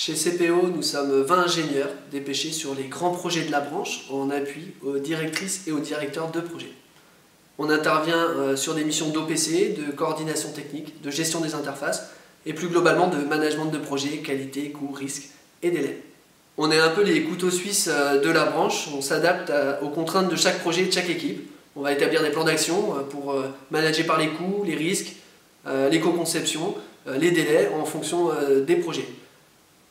Chez CPO, nous sommes 20 ingénieurs dépêchés sur les grands projets de la branche en appui aux directrices et aux directeurs de projet. On intervient sur des missions d'OPC, de coordination technique, de gestion des interfaces et plus globalement de management de projet, qualité, coût, risque et délai. On est un peu les couteaux suisses de la branche, on s'adapte aux contraintes de chaque projet et de chaque équipe. On va établir des plans d'action pour manager par les coûts, les risques, l'éco-conception, les délais en fonction des projets.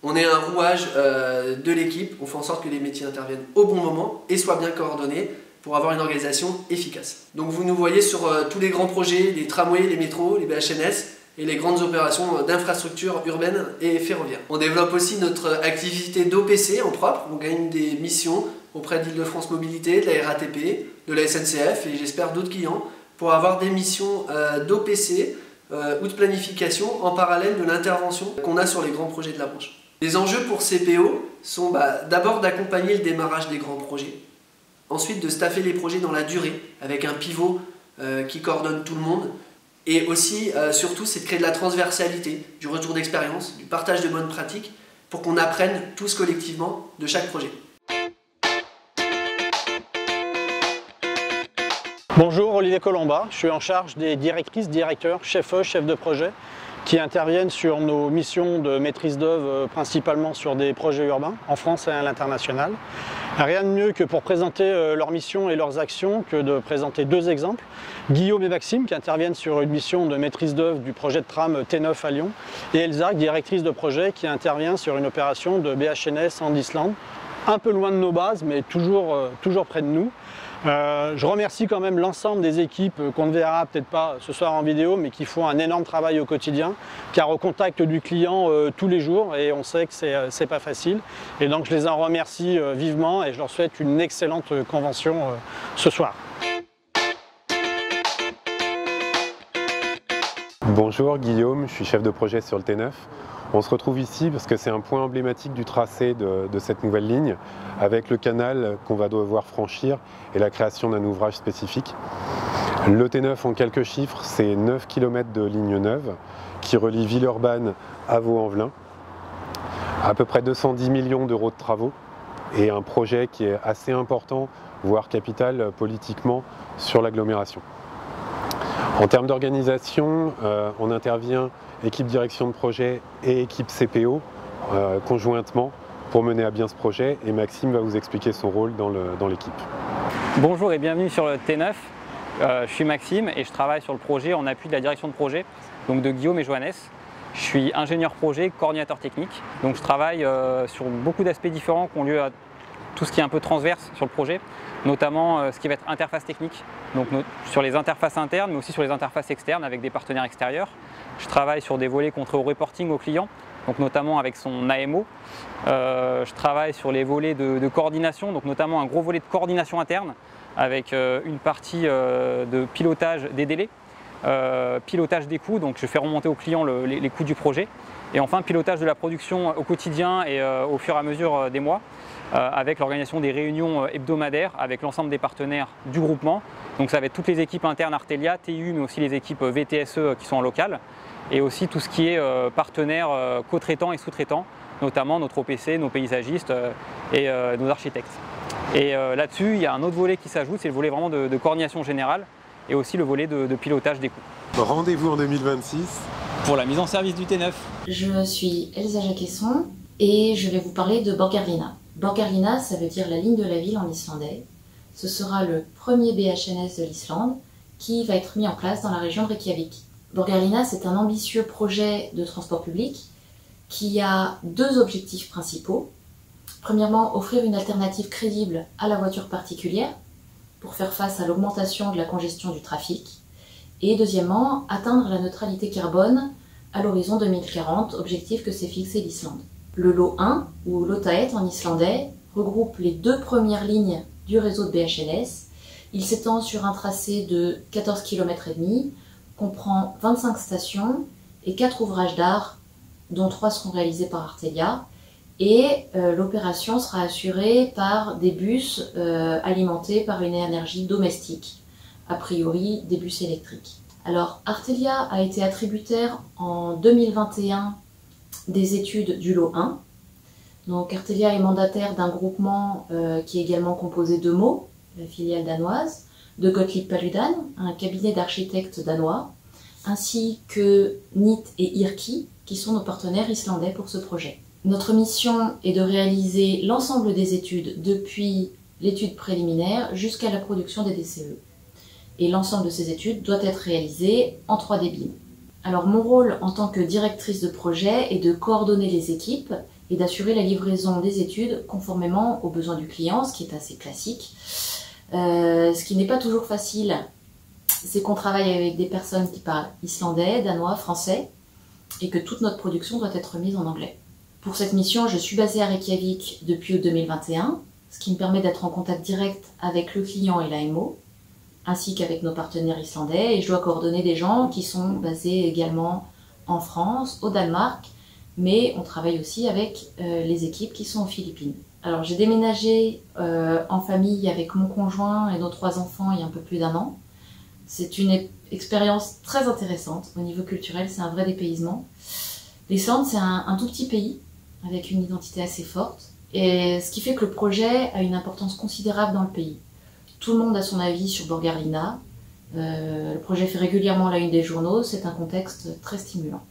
On est un rouage de l'équipe, on fait en sorte que les métiers interviennent au bon moment et soient bien coordonnés pour avoir une organisation efficace. Donc vous nous voyez sur tous les grands projets, les tramways, les métros, les BHNS et les grandes opérations d'infrastructures urbaines et ferroviaires. On développe aussi notre activité d'OPC en propre, on gagne des missions auprès d'Île-de-France Mobilité, de la RATP, de la SNCF et j'espère d'autres clients pour avoir des missions d'OPC ou de planification en parallèle de l'intervention qu'on a sur les grands projets de la branche. Les enjeux pour CPO sont d'abord d'accompagner le démarrage des grands projets, ensuite de staffer les projets dans la durée avec un pivot qui coordonne tout le monde et aussi, surtout, c'est de créer de la transversalité, du retour d'expérience, du partage de bonnes pratiques pour qu'on apprenne tous collectivement de chaque projet. Bonjour, Olivier Colomba, je suis en charge des directrices, directeurs, chefs de projet qui interviennent sur nos missions de maîtrise d'œuvre, principalement sur des projets urbains, en France et à l'international. Rien de mieux que pour présenter leurs missions et leurs actions que de présenter deux exemples. Guillaume et Maxime qui interviennent sur une mission de maîtrise d'œuvre du projet de tram T9 à Lyon et Elsa, directrice de projet, qui intervient sur une opération de BHNS en Islande, un peu loin de nos bases mais toujours près de nous. Je remercie quand même l'ensemble des équipes qu'on ne verra peut-être pas ce soir en vidéo, mais qui font un énorme travail au quotidien, car au contact du client tous les jours, et on sait que c'est pas facile. Et donc je les en remercie vivement et je leur souhaite une excellente convention ce soir. Bonjour, Guillaume, je suis chef de projet sur le T9. On se retrouve ici parce que c'est un point emblématique du tracé de cette nouvelle ligne, avec le canal qu'on va devoir franchir et la création d'un ouvrage spécifique. Le T9, en quelques chiffres, c'est 9 km de ligne neuve qui relie Villeurbanne à Vaux-en-Velin, à peu près 210 millions d'euros de travaux et un projet qui est assez important, voire capital politiquement, sur l'agglomération. En termes d'organisation, on intervient équipe direction de projet et équipe CPO conjointement pour mener à bien ce projet, et Maxime va vous expliquer son rôle dans l'équipe. Bonjour et bienvenue sur le T9. Je suis Maxime et je travaille sur le projet en appui de la direction de projet donc de Guillaume et Johannes. Je suis ingénieur projet, coordinateur technique, donc je travaille sur beaucoup d'aspects différents qui ont lieu à tout ce qui est un peu transverse sur le projet, notamment ce qui va être interface technique, donc sur les interfaces internes mais aussi sur les interfaces externes avec des partenaires extérieurs. Je travaille sur des volets contre reporting aux clients, donc notamment avec son AMO. Je travaille sur les volets de coordination, donc notamment un gros volet de coordination interne avec une partie de pilotage des délais, pilotage des coûts, donc je fais remonter aux clients les coûts du projet. Et enfin, pilotage de la production au quotidien et au fur et à mesure des mois, avec l'organisation des réunions hebdomadaires avec l'ensemble des partenaires du groupement. Donc ça va être toutes les équipes internes Artelia, TU, mais aussi les équipes VTSE qui sont en local. Et aussi tout ce qui est partenaires co-traitants et sous-traitants, notamment notre OPC, nos paysagistes et nos architectes. Et là-dessus, il y a un autre volet qui s'ajoute, c'est le volet vraiment de coordination générale et aussi le volet de pilotage des coûts. Rendez-vous en 2026 pour la mise en service du T9. Je suis Elsa Jacquesson et je vais vous parler de Borgarlína. Borgarlína, ça veut dire la ligne de la ville en islandais. Ce sera le premier BHNS de l'Islande qui va être mis en place dans la région de Reykjavik. Borgarlína, c'est un ambitieux projet de transport public qui a deux objectifs principaux. Premièrement, offrir une alternative crédible à la voiture particulière pour faire face à l'augmentation de la congestion du trafic. Et deuxièmement, atteindre la neutralité carbone à l'horizon 2040, objectif que s'est fixé l'Islande. Le lot 1, ou Lotaet en islandais, regroupe les deux premières lignes du réseau de BHNS. Il s'étend sur un tracé de 14 km et demi, comprend 25 stations et 4 ouvrages d'art, dont 3 seront réalisés par Artelia. Et l'opération sera assurée par des bus alimentés par une énergie domestique, a priori des bus électriques. Alors Artelia a été attributaire en 2021 des études du lot 1 Donc Artelia est mandataire d'un groupement qui est également composé de Mo, la filiale danoise, de Gottlieb Paludan, un cabinet d'architectes danois, ainsi que NIT et IRKI, qui sont nos partenaires islandais pour ce projet. Notre mission est de réaliser l'ensemble des études depuis l'étude préliminaire jusqu'à la production des DCE. Et l'ensemble de ces études doit être réalisé en 3D BIM. Alors mon rôle en tant que directrice de projet est de coordonner les équipes et d'assurer la livraison des études conformément aux besoins du client, ce qui est assez classique. Ce qui n'est pas toujours facile, c'est qu'on travaille avec des personnes qui parlent islandais, danois, français, et que toute notre production doit être mise en anglais. Pour cette mission, je suis basée à Reykjavik depuis août 2021, ce qui me permet d'être en contact direct avec le client et l'AMO, ainsi qu'avec nos partenaires islandais, et je dois coordonner des gens qui sont basés également en France, au Danemark, mais on travaille aussi avec les équipes qui sont aux Philippines. Alors j'ai déménagé en famille avec mon conjoint et nos 3 enfants il y a un peu plus d'1 an. C'est une expérience très intéressante au niveau culturel, c'est un vrai dépaysement. L'Islande, c'est un tout petit pays avec une identité assez forte, et ce qui fait que le projet a une importance considérable dans le pays. Tout le monde a son avis sur Borgarlina, le projet fait régulièrement la une des journaux, c'est un contexte très stimulant.